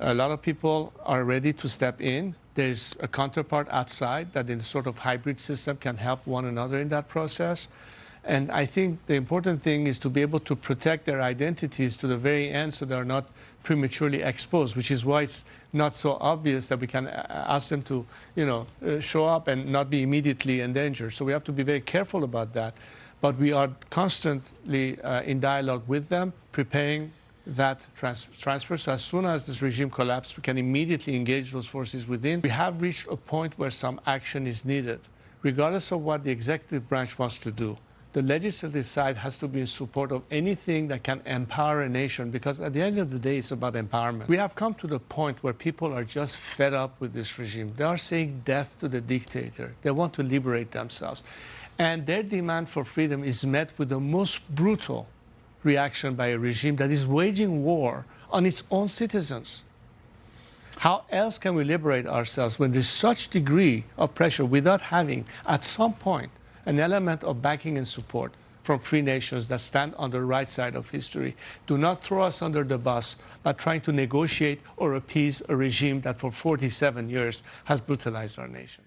A lot of people are ready to step in. There's a counterpart outside that in a sort of hybrid system can help one another in that process. And I think the important thing is to be able to protect their identities to the very end so they're not prematurely exposed, which is why it's not so obvious that we can ask them to, show up and not be immediately endangered. So we have to be very careful about that. But we are constantly in dialogue with them, preparing that transfer. So as soon as this regime collapses, we can immediately engage those forces within. We have reached a point where some action is needed, regardless of what the executive branch wants to do. The legislative side has to be in support of anything that can empower a nation, because at the end of the day, it's about empowerment. We have come to the point where people are just fed up with this regime. They are saying death to the dictator. They want to liberate themselves. And their demand for freedom is met with the most brutal reaction by a regime that is waging war on its own citizens. How else can we liberate ourselves when there's such degree of pressure without having, at some point, an element of backing and support from free nations that stand on the right side of history? Do not throw us under the bus by trying to negotiate or appease a regime that for 47 years has brutalized our nation.